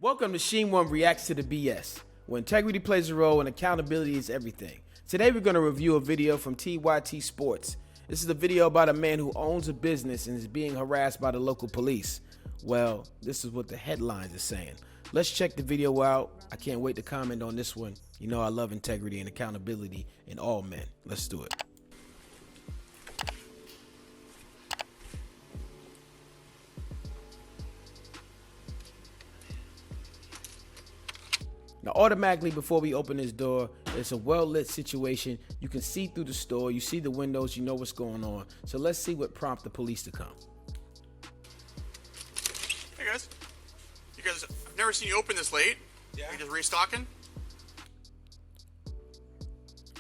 Welcome to Sheen One Reacts to the BS, where integrity plays a role and accountability is everything. Today we're going to review a video from TYT Sports. This is a video about a man who owns a business and is being harassed by the local police. Well, this is what the headlines are saying. Let's check the video out. I can't wait to comment on this one. You know I love integrity and accountability in all men. Let's do it. Now, automatically, before we open this door, it's a well-lit situation. You can see through the store. You see the windows. You know what's going on. So let's see what prompted the police to come. Hey, guys. I've never seen you open this late. Yeah. You just restocking?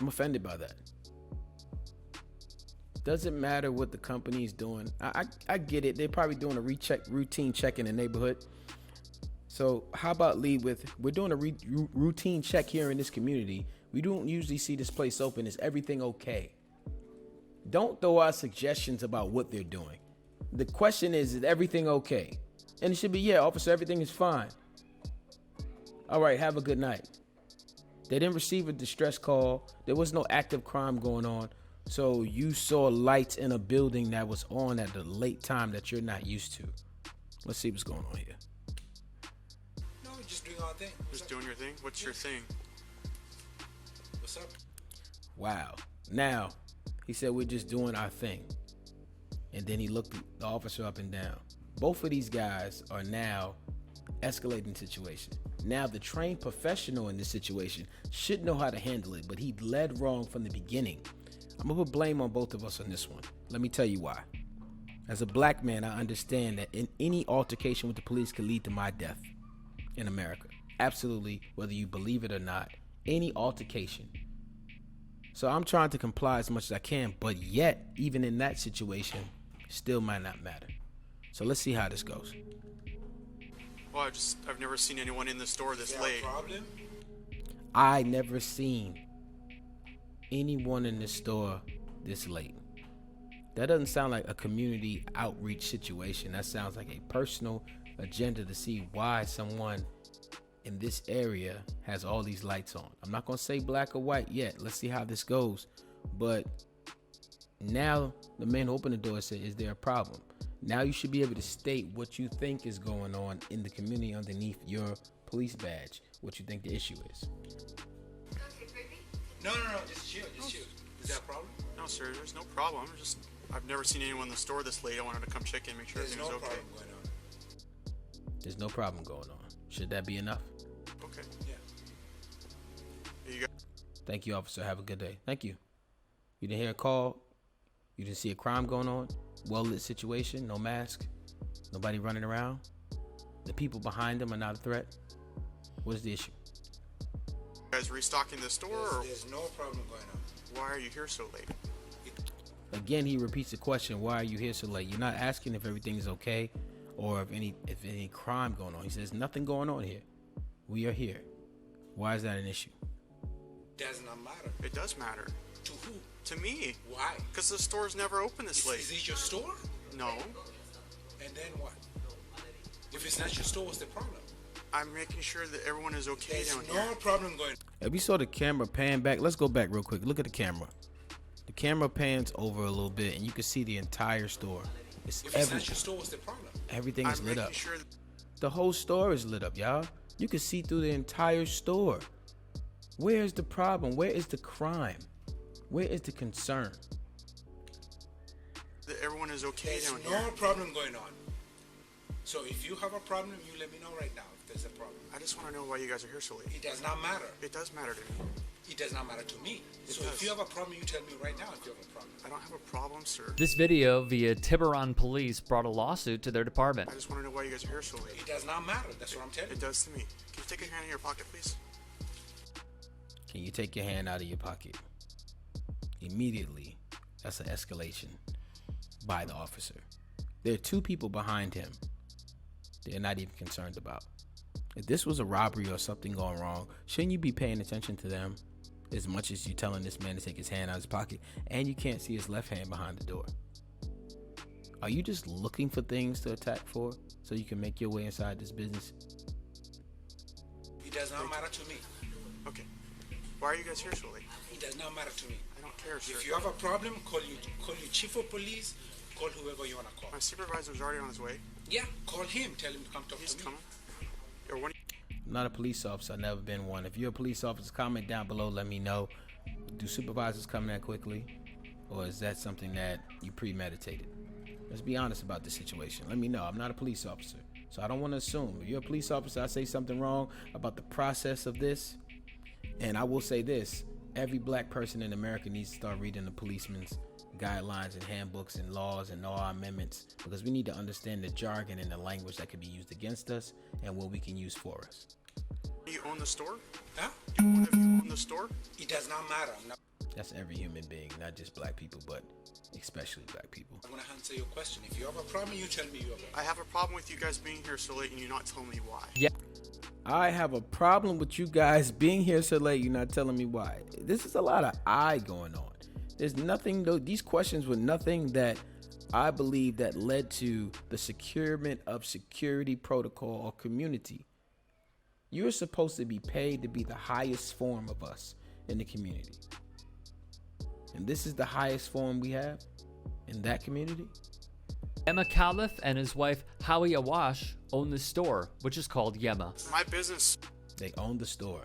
I'm offended by that. Doesn't matter what the company is doing. I get it. They're probably doing a routine check in the neighborhood. So how about lead with, we're doing a routine check here in this community. We don't usually see this place open. Is everything okay? Don't throw out suggestions about what they're doing. The question is everything okay? And it should be, yeah, officer, everything is fine. All right, have a good night. They didn't receive a distress call. There was no active crime going on. So you saw lights in a building that was on at the late time that you're not used to. Let's see what's going on here. Just doing our thing. Just doing your thing? What's your thing? What's up? Wow. Now, he said we're just doing our thing. And then he looked the officer up and down. Both of these guys are now escalating the situation. Now, the trained professional in this situation should know how to handle it, but he led wrong from the beginning. I'm going to put blame on both of us on this one. Let me tell you why. As a black man, I understand that in any altercation with the police could lead to my death. In America, absolutely, whether you believe it or not, any altercation. So I'm trying to comply as much as I can, but yet, even in that situation, still might not matter. So let's see how this goes. Well, I've never seen anyone in the store this late. Problem? I never seen anyone in this store this late. That doesn't sound like a community outreach situation. That sounds like a personal agenda to see why someone in this area has all these lights on. I'm not going to say black or white yet. Let's see how this goes. But now the man who opened the door said, is there a problem? Now you should be able to state what you think is going on in the community underneath your police badge, what you think the issue is. No, just chill. Is that a problem? No, sir, there's no problem. I've never seen anyone in the store this late. I wanted to come check in, make sure everything was okay. Problem going on. There's no problem going on. Should that be enough? Okay. Yeah. You got. Thank you, officer. Have a good day. Thank you. You didn't hear a call? You didn't see a crime going on? Well-lit situation, no mask, nobody running around? The people behind them are not a threat? What is the issue? You guys restocking the store? There's no problem going on. Why are you here so late? Again, he repeats the question, why are you here so late? You're not asking if everything's okay or if any crime going on. He says, nothing going on here. We are here. Why is that an issue? Does not matter. It does matter. To who? To me. Why? Because the store's never open this late. Is it your store? No. And then what? If it's not your store, what's the problem? I'm making sure that everyone is okay There's down no here. problem going on. If we saw the camera pan back, let's go back real quick. Look at the camera. The camera pans over a little bit and you can see the entire store. If it's not your store, what's the problem? Everything is lit up. Sure The whole store is lit up, y'all. You can see through the entire store. Where is the problem? Where is the crime? Where is the concern? that everyone is okay There's down here. no problem going on. So if you have a problem, you let me know right now if there's a problem. I just want to know why you guys are here so late. It does not matter. It does matter to me. It does not matter to me. So does. if you have a problem, you tell me right now if you have a problem. I don't have a problem, sir. This video via Tiburon Police brought a lawsuit to their department. I just want to know why you guys are here so late. It does not matter. That's what I'm telling you. It does to me. Can you take your hand in your pocket, please? Can you take your hand out of your pocket? Immediately, that's an escalation by the officer. There are two people behind him they're not even concerned about. If this was a robbery or something going wrong, shouldn't you be paying attention to them as much as you telling this man to take his hand out of his pocket and you can't see his left hand behind the door? Are you just looking for things to attack for so you can make your way inside this business? does not matter to me. Okay. Why are you guys here so late? It does not matter to me. I don't care, sir. If you have a problem, call your chief of police, call whoever you want to call. My supervisor's already on his way. Yeah, call him. Tell him to come talk He's to me. coming. Or when I'm not a police officer. I've never been one. If you're a police officer, comment down below. Let me know. Do supervisors come that quickly? Or is that something that you premeditated? Let's be honest about the situation. Let me know. I'm not a police officer, so I don't want to assume. If you're a police officer, I say something wrong about the process of this. And I will say this. Every black person in America needs to start reading the policeman's guidelines and handbooks and laws and all our amendments, because we need to understand the jargon and the language that can be used against us and what we can use for us. do you own the store? Huh? Do one of you own the store? It does not matter. That's every human being, not just black people, but especially black people. I'm going to answer your question. If you have a problem, you tell me you have a problem. I have a problem with you guys being here so late and you not telling me why. Yeah. I have a problem with you guys being here so late. You're not telling me why. This is a lot of I going on. There's nothing, though. These questions were nothing that I believe that led to the securement of security protocol or community. You're supposed to be paid to be the highest form of us in the community. And this is the highest form we have in that community. Yema Caliph and his wife Howie Awash own the store, which is called Yema. My business, They own the store.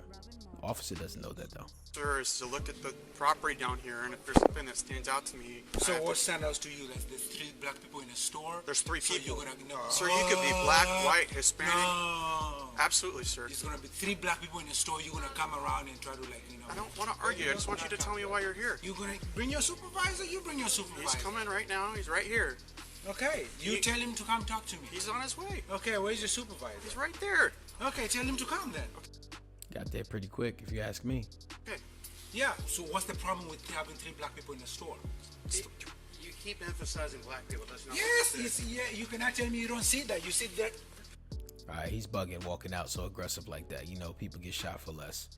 The officer doesn't know that, though. sir, is to look at the property down here, and if there's something that stands out to me, So I have what to- stands out to you? That there's 3 black people in the store? There's 3 So people. you're gonna, no. Sir, you could be black, white, Hispanic. No. Absolutely, sir. There's gonna be 3 black people in the store. You're gonna come around and try to I don't want to argue. I just want you to tell me why you're here. You're gonna bring your supervisor. You bring your He's supervisor. coming right now. He's right here. Okay. You tell him to come talk to me. He's on his way. Okay. Where's your supervisor? He's right there. Okay. Tell him to come then. Got there pretty quick, if you ask me. Okay. Yeah. So what's the problem with having 3 black people in the store? You keep emphasizing black people. That's not Yes. what this is. Yeah. You cannot tell me you don't see that. You see that. All right, he's bugging walking out so aggressive like that. You know, people get shot for less.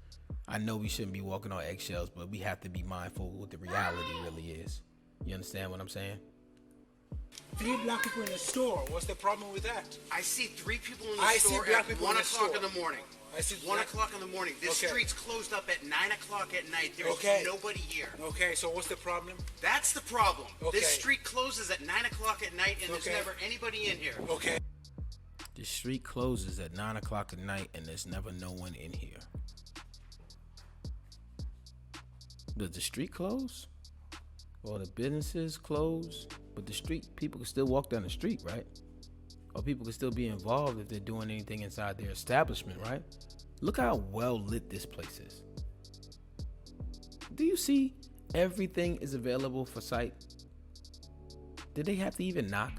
I know we shouldn't be walking on eggshells, but we have to be mindful of what the reality really is. You understand what I'm saying? 3 black people in the store. What's the problem with that? I see 3 people in the I see store black at people 1 in the o'clock store. in the morning. I see 1 black- o'clock in the morning. This Okay. street's closed up at 9 o'clock at night. There's Okay. nobody here. Okay. So what's the problem? That's the problem. Okay. This street closes at 9 o'clock at night, and there's Okay. never anybody in here. Okay. The street closes at 9 o'clock at night and there's never no one in here. Does the street close? Or the businesses close? But the street, people can still walk down the street, right? Or people can still be involved if they're doing anything inside their establishment, right? Look how well lit this place is. Do you see everything is available for sight? Did they have to even knock?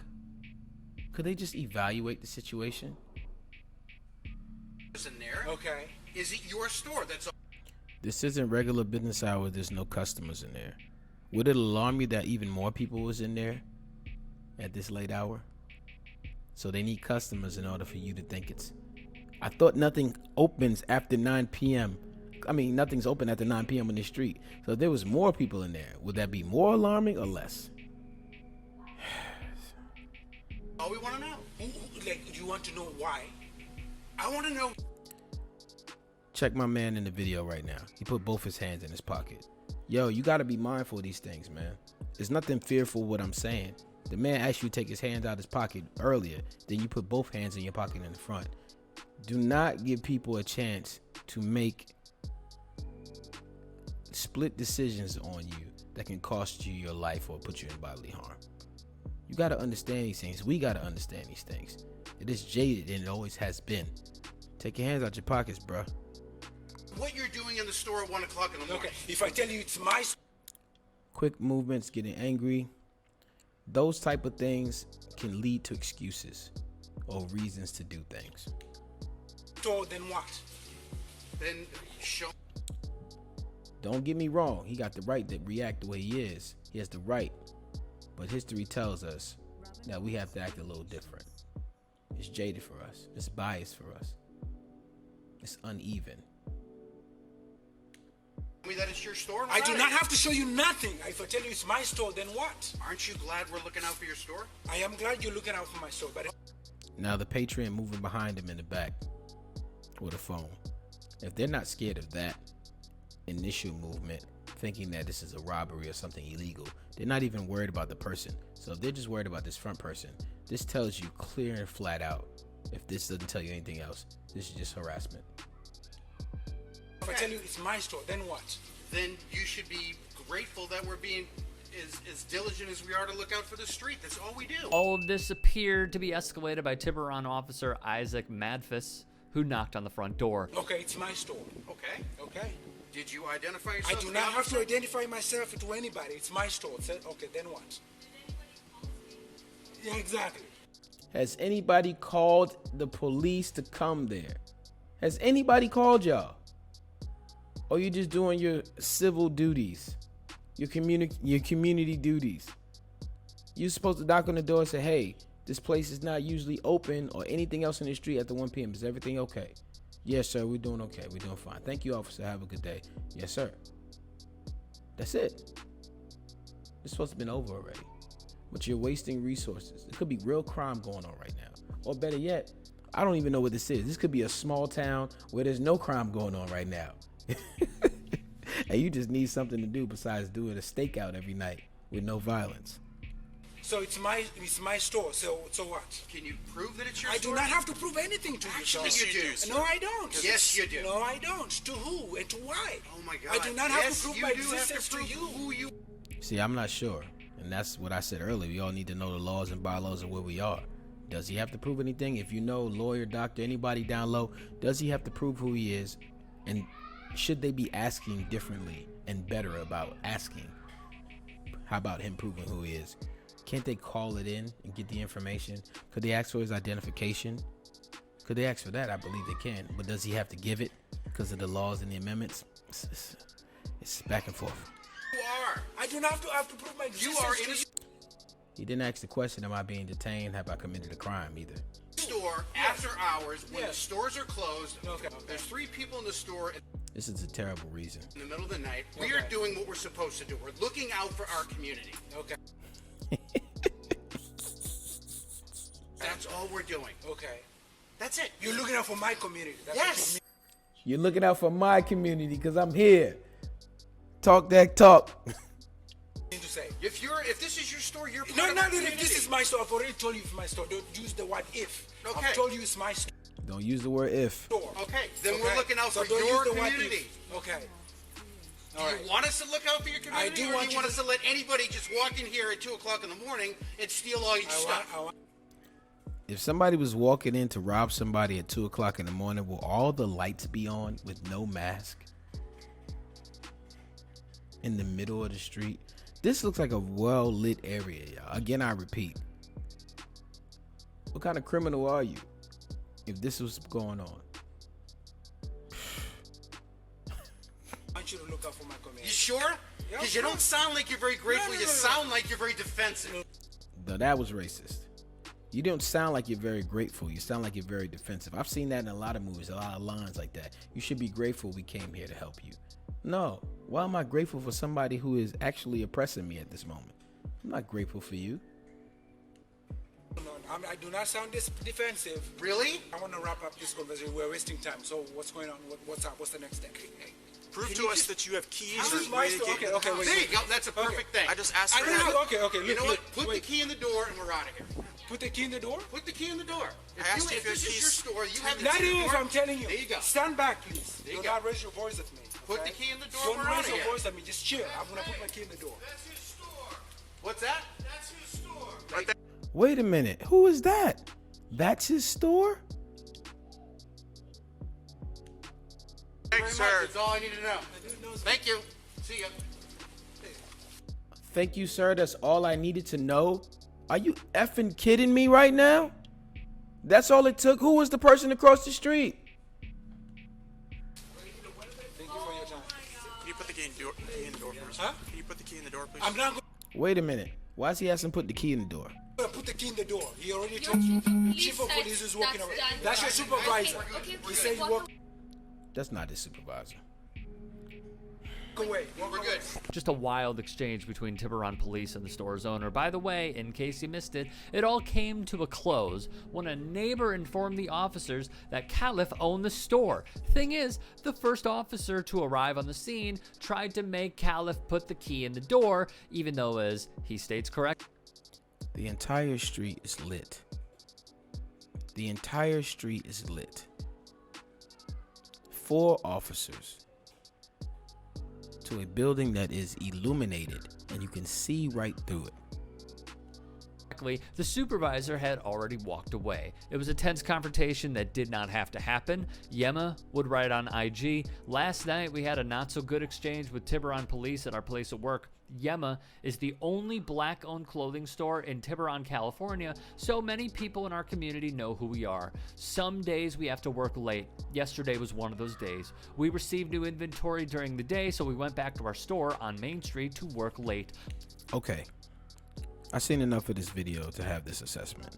Could they just evaluate the situation? Is in there? Okay. Is it your store? That's all. This isn't regular business hours. There's no customers in there. Would it alarm you that even more people was in there at this late hour? So they need customers in order for you to think it's... I thought nothing opens after 9 p.m. I mean, nothing's open after 9 p.m. on the street. So if there was more people in there, would that be more alarming or less? All we want to know. Like, you want to know why? I want to know. Check my man in the video right now. He put both his hands in his pocket. Yo, you got to be mindful of these things, man. There's nothing fearful what I'm saying. The man asked you to take his hands out of his pocket earlier. Then you put both hands in your pocket in the front. Do not give people a chance to make split decisions on you that can cost you your life or put you in bodily harm. You got to understand these things. We got to understand these things. It is jaded and it always has been. Take your hands out your pockets, bruh. What you're doing in the store at 1 o'clock in the morning. Okay. If I tell you it's my Quick movements, getting angry, those type of things can lead to excuses or reasons to do things. store, then what? Then show. Don't get me wrong, he got the right to react the way he is. He has the right. But history tells us that we have to act a little different. It's jaded for us. It's biased for us. It's uneven. Tell me that it's your store. I do not have to show you nothing. If I tell you it's my store, then what? Aren't you glad we're looking out for your store? I am glad you're looking out for my store, but Now the patron moving behind him in the back with a phone. If they're not scared of that initial movement, thinking that this is a robbery or something illegal, they're not even worried about the person. So if they're just worried about this front person, this tells you clear and flat out, if this doesn't tell you anything else, this is just harassment. If I tell you it's my store, then what? Then you should be grateful that we're being as diligent as we are to look out for the street. That's all we do. All of this appeared to be escalated by Tiburon officer Isaac Madfus, who knocked on the front door. Okay, it's my store. Okay. Okay. Did you identify I yourself? do not have to identify myself to anybody. It's my store. Okay, then what? Yeah, exactly. Has anybody called the police to come there? Has anybody called y'all? Or you just doing your civil duties, your community duties? You're supposed to knock on the door and say, hey, this place is not usually open or anything else in the street after 1 p.m. Is everything okay? Yes, sir, we're doing okay. We're doing fine. Thank you, officer. Have a good day. Yes, sir. That's it. It's supposed to have been over already. But you're wasting resources. It could be real crime going on right now. Or better yet, I don't even know what this is. This could be a small town where there's no crime going on right now. And you just need something to do besides doing a stakeout every night with no violence. So it's my store. So what? Can you prove that it's your I store? do not have to prove anything to you, Actually, sir. you do. No, I don't. Yes, you do. No, I don't. To who and to why? Oh my God. I do not have Yes, to prove you my do have to existence to prove you. who you. See, I'm not sure. And that's what I said earlier. We all need to know the laws and bylaws of where we are. Does he have to prove anything? If you know, lawyer, doctor, anybody down low, does he have to prove who he is? And should they be asking differently and better about asking? How about him proving who he is? Can't they call it in and get the information? Could they ask for his identification? Could they ask for that? I believe they can. But does he have to give it because of the laws and the amendments? It's back and forth. You are. I do not have to prove my existence. You are to innocent. He didn't ask the question, am I being detained? Have I committed a crime either? Store after hours when the Yes. stores are closed. Okay. There's 3 people in the store This is a terrible reason. in the middle of the night. We are Okay. doing what we're supposed to do. We're looking out for our community. Okay. That's all we're doing. Okay. That's it. You're looking out for my community. That's Yes. You're looking out for my community because I'm here. Talk that talk. what you mean to say. If this is your store, you're part No, of no, our no. community. If this is my store, I've already told you it's my store. Don't use the word if. Okay. I've told you it's my store. Don't use the word if. Okay, then Okay? we're looking out So for don't use your the word community. if. Okay. Do you want us to look out for your community, do or want do you you want to- us to let anybody just walk in here at 2 o'clock in the morning and steal all your stuff? I want. If somebody was walking in to rob somebody at 2 o'clock in the morning, will all the lights be on with no mask? In the middle of the street? This looks like a well-lit area, y'all. Again, I repeat. What kind of criminal are you if this was going on? I want you to look out for my community. You sure? Yeah, Because you sure. don't sound like you're very grateful. No, You no, no. sound like you're very defensive. No, that was racist. You don't sound like you're very grateful. You sound like you're very defensive. I've seen that in a lot of movies, a lot of lines like that. You should be grateful we came here to help you. No. Why am I grateful for somebody who is actually oppressing me at this moment? I'm not grateful for you. No, I do not sound this defensive. Really? I want to wrap up this conversation. We're wasting time. So what's going on? What's up? What's the next step? Prove Can to you us just- that you have keys How or is a my way to store? get Okay, in the okay, house. wait. There you go. That's a perfect thing. I just asked I for don't that. know. Okay, You look, know what? Put the wait. key in the door and we're out of here. Put the key in the door? Put the key in the door. I asked you If if you this had is your keys. store, you have the Not key in even the if door. I'm telling you. There you go. Stand back, please. There you Do go. not raise your voice at me. Put okay? the key in the door, Don't we're out raise of your here. voice at me. Just chill. I'm gonna put my key in the door. That's his store. What's that? That's his store. Right there. Wait a minute. Who is that? That's his store? Thanks, Very much. sir. That's all I need to know. Thank you. See ya. Thank you, sir. That's all I needed to know. Are you effing kidding me right now? That's all it took. Who was the person across the street? Thank you for your time. Can you put the key in the door for us? Huh? Can you put the key in the door, please? I'm not Wait a minute. Why is he asking to put the key in the door? gonna put the key in the door. He already told you. The chief of police is walking around. That's your supervisor. Okay, He said you walk walk. That's not his supervisor. Walk away. We're good. Just a wild exchange between Tiburon police and the store's owner. By the way, in case you missed it, it all came to a close when a neighbor informed the officers that Caliph owned the store. Thing is, the first officer to arrive on the scene tried to make Caliph put the key in the door, even though, as he states correct, The entire street is lit. The entire street is lit. 4 officers to a building that is illuminated and you can see right through it. the supervisor had already walked away. It was a tense confrontation that did not have to happen. Yema would write on IG, "Last night we had a not so good exchange with Tiburon police at our place of work. Yema is the only black-owned clothing store in Tiburon, California, so many people in our community know who we are. Some days we have to work late. Yesterday was one of those days. We received new inventory during the day, so we went back to our store on Main Street to work late." Okay, I've seen enough of this video to have this assessment.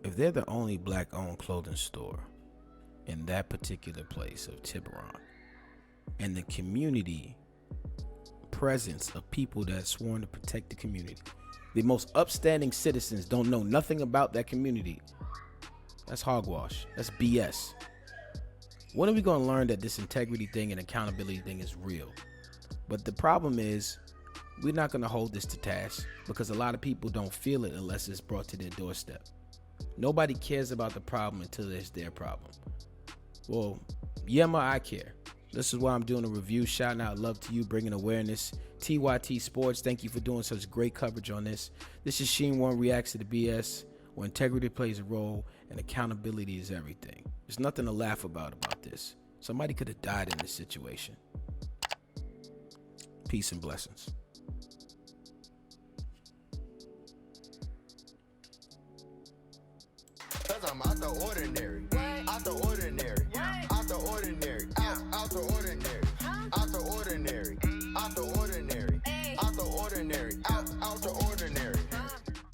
If they're the only black-owned clothing store in that particular place of Tiburon, and the community presence of people that sworn to protect the community, the most upstanding citizens don't know nothing about that community, that's hogwash. That's BS. When are we going to learn that this integrity thing and accountability thing is real? But the problem is, we're not going to hold this to task because a lot of people don't feel it unless it's brought to their doorstep. Nobody cares about the problem until it's their problem. Well, Yema, I care. This is why I'm doing a review. Shouting out love to you, bringing awareness. TYT Sports, thank you for doing such great coverage on this. This is Sheen One Reacts to the BS, where integrity plays a role and accountability is everything. There's nothing to laugh about this. Somebody could have died in this situation. Peace and blessings. Cause I'm out the ordinary.